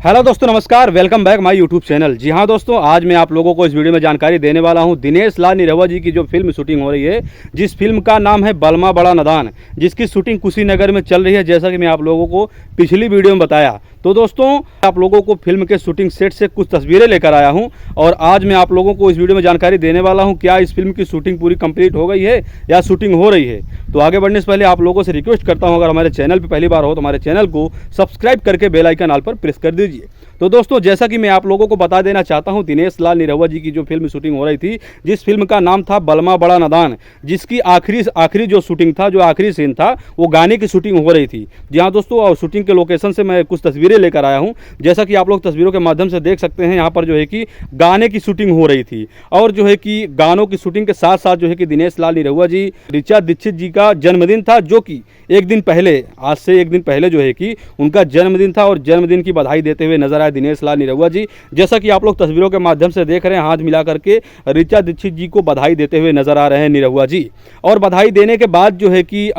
Hello दोस्तों, नमस्कार। Welcome back my YouTube channel. जी हाँ दोस्तों, आज मैं आप लोगों को इस वीडियो में जानकारी देने वाला हूं दिनेश लाल निरहुआ जी की जो फिल्म शूटिंग हो रही है, जिस फिल्म का नाम है बलमा बड़ा नादान, जिसकी शूटिंग कुशीनगर में चल रही है, जैसा कि मैं आप लोगों को पिछली वीडियो में बताया। तो दोस्तों, आप लोगों को फिल्म के शूटिंग सेट से कुछ तस्वीरें लेकर आया हूं और आज मैं आप लोगों को इस वीडियो में जानकारी देने वाला हूं क्या इस फिल्म की शूटिंग पूरी कंप्लीट हो गई है या शूटिंग हो रही है। तो आगे बढ़ने से पहले आप लोगों से रिक्वेस्ट करता हूं, अगर हमारे चैनल पर पहली बार हो तो हमारे चैनल को सब्सक्राइब करके बेल आइकन ऑल पर प्रेस कर दीजिए। तो दोस्तों, जैसा कि मैं आप लोगों को बता देना चाहता हूं, दिनेश लाल निरहुआ जी की जो फिल्म शूटिंग हो रही थी, जिस फिल्म का नाम था बलमा बड़ा नादान, जिसकी आखिरी जो शूटिंग था, जो आखिरी सीन था, वो गाने की शूटिंग हो रही थी। जी हाँ दोस्तों, और शूटिंग के लोकेशन से मैं कुछ तस्वीरें लेकर आया हूं। जैसा कि आप लोग तस्वीरों के माध्यम से देख सकते हैं, यहाँ पर जो है कि गाने की शूटिंग हो रही थी और जो है कि गानों की शूटिंग के साथ साथ जो है कि दिनेश लाल निरहुआ जी, ऋचा दीक्षित जी का जन्मदिन था, जो कि एक दिन पहले, आज से एक दिन पहले जो है कि उनका जन्मदिन था और जन्मदिन की बधाई देते हुए नजर आए दिनेश लाल निरहुआ जी। जैसा कि आप लोग तस्वीरों के माध्यम से देख रहे हैं, हाथ मिला करके ऋचा दीक्षित जी को बधाई देते हुए नजर आ रहे हैं निरहुआ जी। और बधाई देने के बाद जो है कि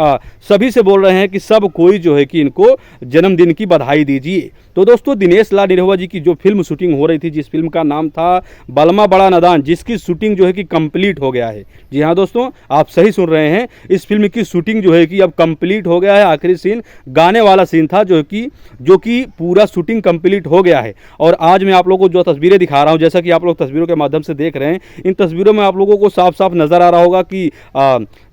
सभी से बोल रहे हैं कि सब कोई जो है कि इनको जन्मदिन की बधाई दीजिए। तो दोस्तों, दिनेश लाल निरहुआ जी की जो फिल्म शूटिंग हो रही थी, जिस फिल्म का नाम था बलमा बड़ा नादान, जिसकी शूटिंग जो है कि कंप्लीट हो गया है। जी हाँ दोस्तों, आप सही सुन रहे हैं, इस फिल्म की शूटिंग जो है कि अब कंप्लीट हो गया है। आखिरी सीन गाने वाला सीन था, जो कि पूरा शूटिंग कंप्लीट हो गया है। और आज मैं आप लोगों को जो तस्वीरें दिखा रहा हूं, जैसा कि आप लोग तस्वीरों के माध्यम से देख रहे हैं, इन तस्वीरों में आप लोगों को साफ साफ नजर आ रहा होगा कि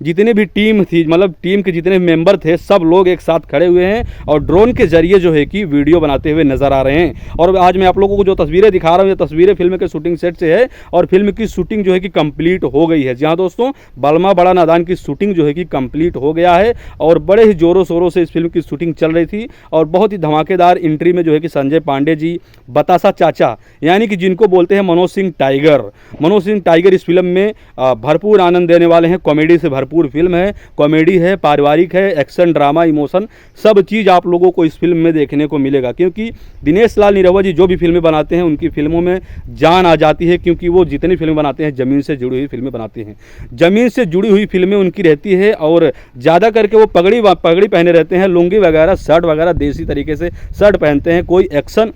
जितने भी टीम थी, मतलब टीम के जितने मेंबर थे, सब लोग एक साथ खड़े हुए हैं और ड्रोन के जरिए जो है कि वीडियो बनाते हुए नजर आ रहे हैं। और आज मैं आप लोगों को जो तस्वीरें दिखा रहा हूं, ये तस्वीरें फिल्म के शूटिंग सेट से है और फिल्म की शूटिंग जो है कि कंप्लीट हो गई है। जी हाँ दोस्तों, बलमा बड़ा नादान की शूटिंग जो है कि कंप्लीट हो गया है और बड़े ही जोरों शोरों से इस फिल्म की शूटिंग चल रही थी। और बहुत ही धमाकेदार एंट्री में जो है कि संजय पांडे जी, बतासा चाचा, यानी कि जिनको बोलते हैं मनोज सिंह टाइगर इस फिल्म में भरपूर आनंद देने वाले हैं। कॉमेडी से भरपूर फिल्म है, कॉमेडी है, पारिवारिक है, एक्शन, ड्रामा, इमोशन, सब चीज़ आप लोगों को इस फिल्म में देखने को मिलेगा। क्योंकि दिनेश लाल निरहुआ जी जो भी फिल्में बनाते हैं, उनकी फिल्मों में जान आ जाती है, क्योंकि वो जितनी फिल्में बनाते हैं ज़मीन से जुड़ी हुई फिल्में बनाते हैं। ज़मीन से जुड़ी हुई फिल्में उनकी रहती है और ज़्यादा करके वो पगड़ी पहने रहते हैं, लुंगी वगैरह, शर्ट वगैरह देसी तरीके से शर्ट पहनते हैं। कोई एक्शन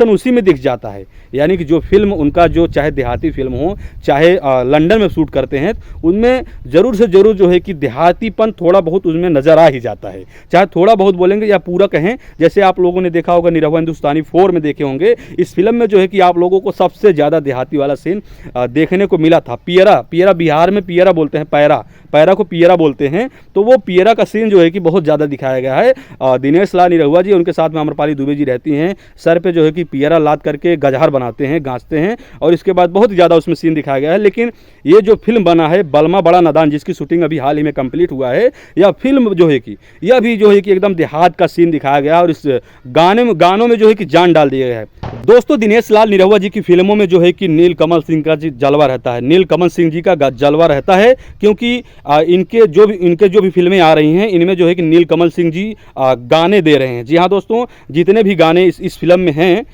उसी में दिख जाता है। यानी कि जो फिल्म उनका, जो चाहे देहाती फिल्म हो, चाहे लंदन में शूट करते हैं, उनमें ज़रूर से ज़रूर जो है कि देहातीपन थोड़ा बहुत उसमें नज़र आ ही जाता है। चाहे थोड़ा बहुत बोलेंगे या पूरा कहें, जैसे आप लोगों ने देखा होगा निरहुआ हिंदुस्तानी 4 में देखे होंगे, इस फिल्म में जो है कि आप लोगों को सबसे ज़्यादा देहाती वाला सीन देखने को मिला था। पियरा बिहार में पियरा बोलते हैं, पैरा को पियरा बोलते हैं, तो वो पियरा का सीन जो है कि बहुत ज़्यादा दिखाया गया है। दिनेश लाल निरहुआ जी, उनके साथ में अमरपाली दुबे जी रहती हैं, सर पे जो है कि पियरा लाद करके गजहर बनाते हैं, गाँचते हैं, और इसके बाद बहुत ज़्यादा उसमें सीन दिखाया गया है। लेकिन ये जो फिल्म बना है बलमा बड़ा नादान, जिसकी शूटिंग अभी हाल ही में कंप्लीट हुआ है, यह फिल्म जो है कि यह भी जो है कि एकदम देहात का सीन दिखाया गया और इस गानों में जो है कि जान डाल दिया गया है। दोस्तों, दिनेश लाल निरहुआ जी की फिल्मों में जो है कि नीलकमल सिंह का जलवा रहता है, नीलकमल सिंह जी का जलवा रहता है, क्योंकि इनके जो भी फिल्में आ रही हैं, इनमें जो है कि नीलकमल सिंह जी गाने दे रहे हैं। जी हाँ दोस्तों, जितने भी गाने इस फिल्म में हैं,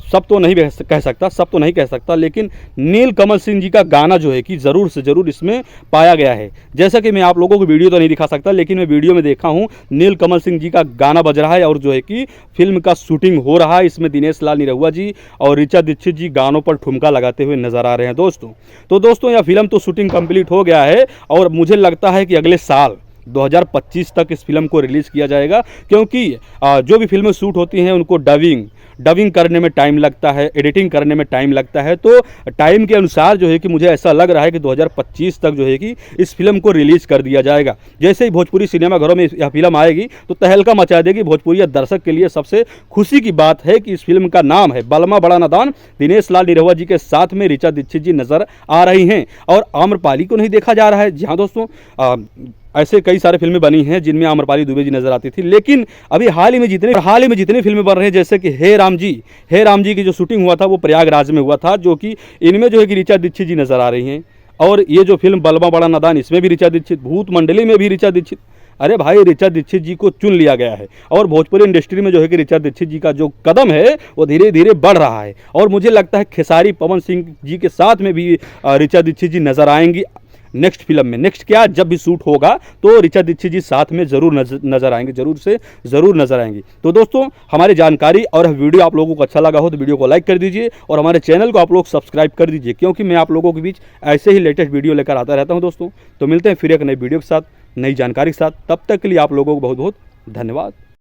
सब तो नहीं कह सकता, लेकिन नीलकमल सिंह जी का गाना जो है कि ज़रूर से ज़रूर इसमें पाया गया है। जैसा कि मैं आप लोगों को वीडियो तो नहीं दिखा सकता, लेकिन मैं वीडियो में देखा हूँ, नीलकमल सिंह जी का गाना बज रहा है और जो है कि फिल्म का शूटिंग हो रहा है। इसमें दिनेश लाल निरहुआ जी और ऋचा दीक्षित जी गानों पर ठुमका लगाते हुए नजर आ रहे हैं दोस्तों। तो दोस्तों, यह फिल्म तो शूटिंग कंप्लीट हो गया है और मुझे लगता है कि अगले साल 2025 तक इस फिल्म को रिलीज़ किया जाएगा, क्योंकि जो भी फिल्में शूट होती हैं उनको डबिंग करने में टाइम लगता है, एडिटिंग करने में टाइम लगता है। तो टाइम के अनुसार जो है कि मुझे ऐसा लग रहा है कि 2025 तक जो है कि इस फिल्म को रिलीज़ कर दिया जाएगा। जैसे ही भोजपुरी सिनेमाघरों में यह फिल्म आएगी तो तहलका मचा देगी। भोजपुरी दर्शक के लिए सबसे खुशी की बात है कि इस फिल्म का नाम है बलमा बड़ा नादान। दिनेश लाल निरहुआ जी के साथ में ऋचा दीक्षित जी नजर आ रही हैं और आम्रपाली को नहीं देखा जा रहा है। जी हाँ दोस्तों, ऐसे कई सारे फिल्में बनी हैं जिनमें आम्रपाली दुबे जी नजर आती थी, लेकिन अभी हाल ही में जितने फिल्में बन रहे हैं, जैसे कि हे राम जी की जो शूटिंग हुआ था वो प्रयागराज में हुआ था, जो कि इनमें जो है कि ऋचा दीक्षित जी नजर आ रही हैं। और ये जो फिल्म बलमा बड़ा नादान, इसमें भी ऋचा दीक्षित, भूत मंडली में भी ऋचा दीक्षित। अरे भाई, ऋचा दीक्षित जी को चुन लिया गया है और भोजपुरी इंडस्ट्री में जो है कि ऋचा दीक्षित जी का जो कदम है वो धीरे धीरे बढ़ रहा है। और मुझे लगता है खेसारी पवन सिंह जी के साथ में भी ऋचा दीक्षित जी नजर आएंगी। नेक्स्ट फिल्म में। नेक्स्ट क्या, जब भी शूट होगा तो ऋचा दीक्षित जी साथ में जरूर नजर आएंगे, जरूर नजर आएंगी। तो दोस्तों, हमारी जानकारी और वीडियो आप लोगों को अच्छा लगा हो तो वीडियो को लाइक कर दीजिए और हमारे चैनल को आप लोग सब्सक्राइब कर दीजिए, क्योंकि मैं आप लोगों के बीच ऐसे ही लेटेस्ट वीडियो लेकर आता रहता हूं दोस्तों। तो मिलते हैं फिर एक नई वीडियो के साथ, नई जानकारी के साथ। तब तक के लिए आप लोगों को बहुत बहुत धन्यवाद।